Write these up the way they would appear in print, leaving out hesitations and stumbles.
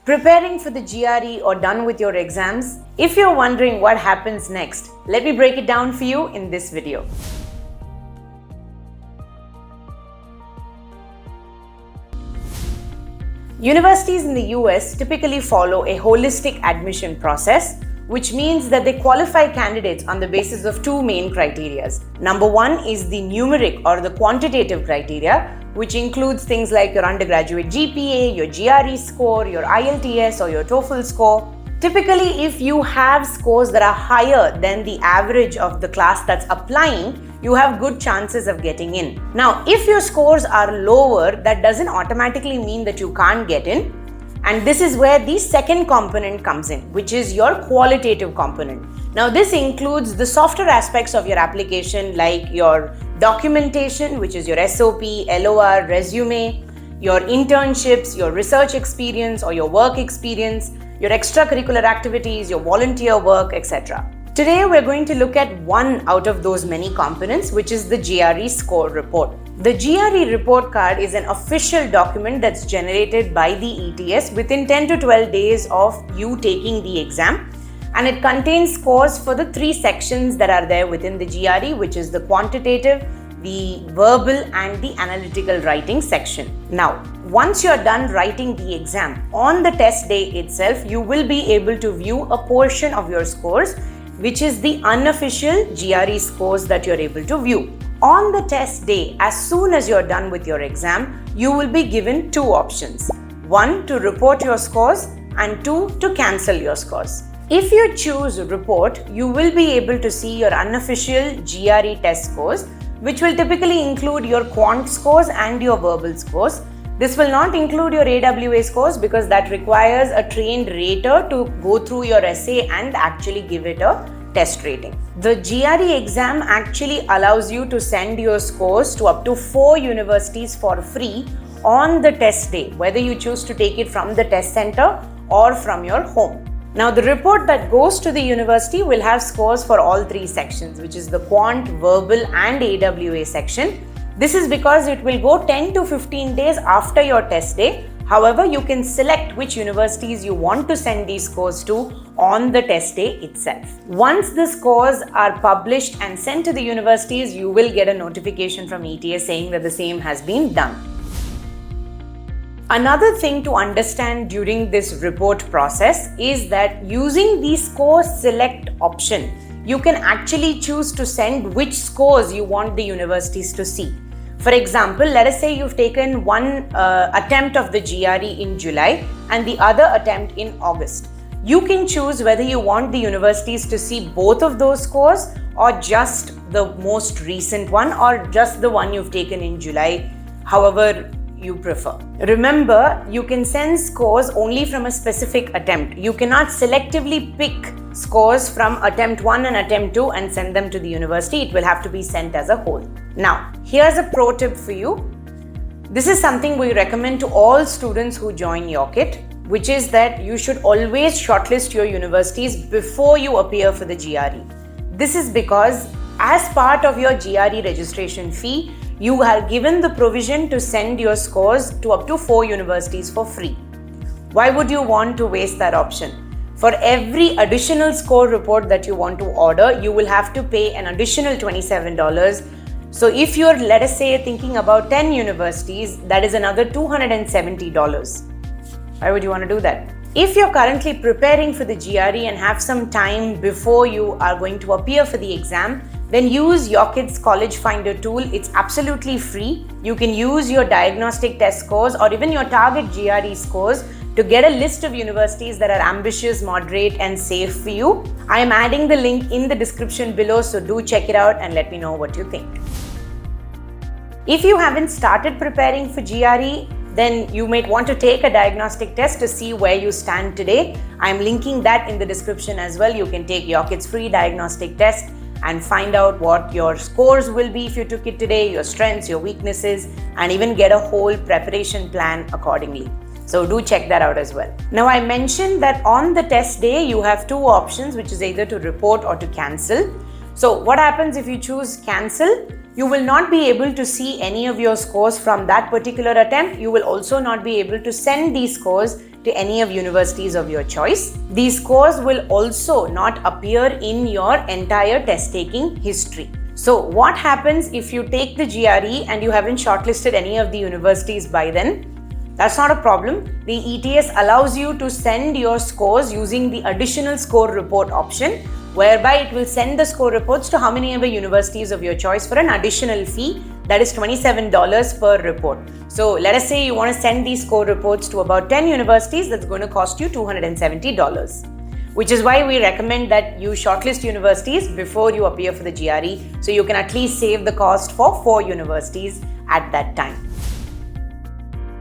Preparing for the GRE or done with your exams? If you're wondering what happens next, let me break it down for you in this video. Universities in the US typically follow a holistic admission process, which means that they qualify candidates on the basis of two main criteria. Number one is the numeric or the quantitative criteria, which includes things like your undergraduate GPA, your GRE score, your IELTS or your TOEFL score. Typically, if you have scores that are higher than the average of the class that's applying, you have good chances of getting in. Now, if your scores are lower, that doesn't automatically mean that you can't get in. And this is where the second component comes in, which is your qualitative component. Now, this includes the softer aspects of your application like your documentation, which is your SOP, LOR, resume, your internships, your research experience or your work experience, your extracurricular activities, your volunteer work, etc. Today, we're going to look at one out of those many components, which is the GRE score report. The GRE report card is an official document that's generated by the ETS within 10 to 12 days of you taking the exam, and it contains scores for the three sections that are there within the GRE, which is the quantitative, the verbal and the analytical writing section. Now, once you're done writing the exam, on the test day itself, you will be able to view a portion of your scores, which is the unofficial GRE scores that you're able to view. On the test day, as soon as you're done with your exam, you will be given two options. One, to report your scores, and two, to cancel your scores. If you choose report, you will be able to see your unofficial GRE test scores, which will typically include your quant scores and your verbal scores. This will not include your AWA scores because that requires a trained rater to go through your essay and actually give it a test rating. The GRE exam actually allows you to send your scores to up to 4 universities for free on the test day, whether you choose to take it from the test center or from your home. Now, the report that goes to the university will have scores for all three sections, which is the quant, verbal and AWA section. This is because it will go 10 to 15 days after your test day. However, you can select which universities you want to send these scores to on the test day itself. Once the scores are published and sent to the universities, you will get a notification from ETS saying that the same has been done. Another thing to understand during this report process is that using the score select option, you can actually choose to send which scores you want the universities to see. For example, let us say you've taken one attempt of the GRE in July and the other attempt in August. You can choose whether you want the universities to see both of those scores or just the most recent one or just the one you've taken in July, however you prefer. Remember, you can send scores only from a specific attempt. You cannot selectively pick scores from attempt 1 and attempt 2 and send them to the university. It will have to be sent as a whole. Now, here's a pro tip for you. This is something we recommend to all students who join Yocket, which is that you should always shortlist your universities before you appear for the GRE. This is because as part of your GRE registration fee, you are given the provision to send your scores to up to 4 universities for free. Why would you want to waste that option? For every additional score report that you want to order, you will have to pay an additional $27. So if you're, let us say, thinking about 10 universities, that is another $270. Why would you want to do that? If you're currently preparing for the GRE and have some time before you are going to appear for the exam, then use Yocket's College Finder tool. It's absolutely free. You can use your diagnostic test scores or even your target GRE scores to get a list of universities that are ambitious, moderate and safe for you. I am adding the link in the description below, so do check it out and let me know what you think. If you haven't started preparing for GRE, then you might want to take a diagnostic test to see where you stand today. I'm linking that in the description as well. You can take Yocket's free diagnostic test and find out what your scores will be if you took it today, your strengths, your weaknesses, and even get a whole preparation plan accordingly. So do check that out as well. Now, I mentioned that on the test day, you have two options, which is either to report or to cancel. So what happens if you choose cancel? You will not be able to see any of your scores from that particular attempt. You will also not be able to send these scores to any of universities of your choice. These scores will also not appear in your entire test taking history. So what happens if you take the GRE and you haven't shortlisted any of the universities by then? That's not a problem. The ETS allows you to send your scores using the additional score report option, whereby it will send the score reports to how many ever universities of your choice for an additional fee that is $27 per report. So let us say you want to send these score reports to about 10 universities, that's going to cost you $270. Which is why we recommend that you shortlist universities before you appear for the GRE, so you can at least save the cost for 4 universities at that time.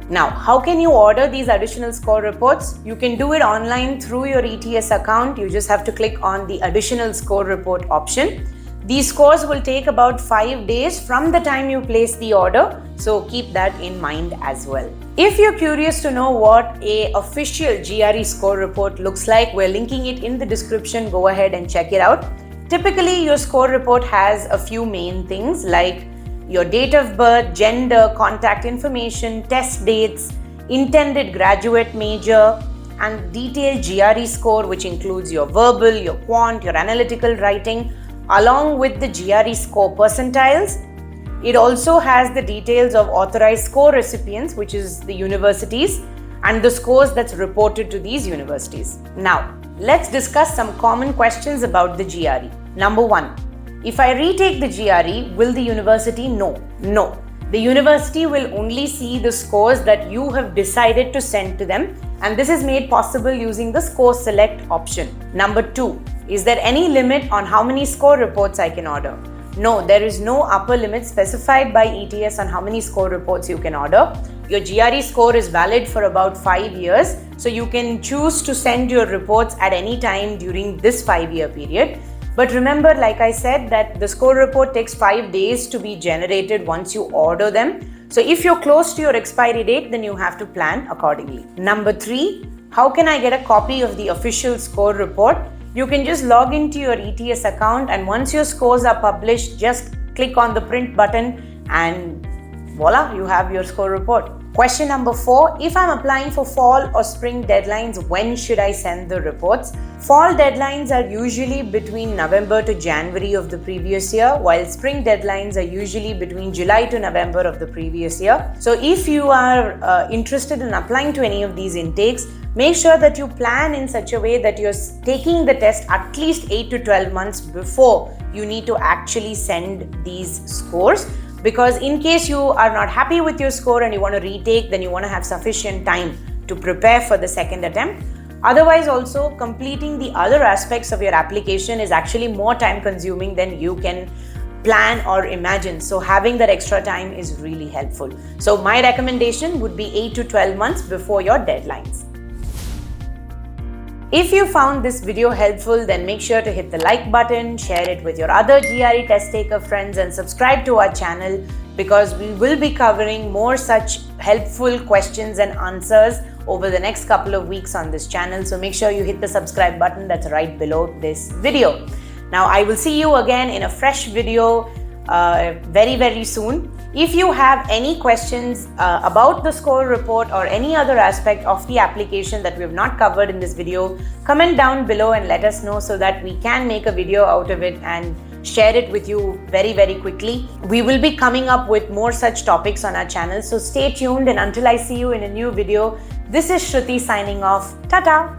Now, how can you order these additional score reports? You can do it online through your ETS account. You just have to click on the additional score report option. These scores will take about 5 days from the time you place the order, so keep that in mind as well. If you're curious to know what an official GRE score report looks like, we're linking it in the description. Go ahead and check it out. Typically, your score report has a few main things like your date of birth, gender, contact information, test dates, intended graduate major, and detailed GRE score, which includes your verbal, your quant, your analytical writing, along with the GRE score percentiles. It also has the details of authorized score recipients, which is the universities, and the scores that's reported to these universities. Now, let's discuss some common questions about the GRE. Number 1. If I retake the GRE, will the university know? No. The university will only see the scores that you have decided to send to them, and this is made possible using the score select option. Number 2. Is there any limit on how many score reports I can order? No, there is no upper limit specified by ETS on how many score reports you can order. Your GRE score is valid for about 5 years, so you can choose to send your reports at any time during this 5-year period. But remember, like I said, that the score report takes 5 days to be generated once you order them. So if you're close to your expiry date, then you have to plan accordingly. Number 3, how can I get a copy of the official score report? You can just log into your ETS account, and once your scores are published, just click on the print button and voila, you have your score report. Question number 4, if I'm applying for fall or spring deadlines, when should I send the reports? Fall deadlines are usually between November to January of the previous year, while spring deadlines are usually between July to November of the previous year. So if you are interested in applying to any of these intakes, make sure that you plan in such a way that you're taking the test at least 8 to 12 months before you need to actually send these scores. Because in case you are not happy with your score and you want to retake, then you want to have sufficient time to prepare for the second attempt. Otherwise, also completing the other aspects of your application is actually more time consuming than you can plan or imagine. So having that extra time is really helpful. So my recommendation would be 8 to 12 months before your deadlines. If you found this video helpful, then make sure to hit the like button, share it with your other GRE test taker friends, and subscribe to our channel, because we will be covering more such helpful questions and answers over the next couple of weeks on this channel. So make sure you hit the subscribe button that's right below this video. Now, I will see you again in a fresh video very, very soon. If you have any questions about the score report or any other aspect of the application that we have not covered in this video, comment down below and let us know so that we can make a video out of it and share it with you very, very quickly. We will be coming up with more such topics on our channel, so stay tuned, and until I see you in a new video, this is Shruti signing off. Ta-ta!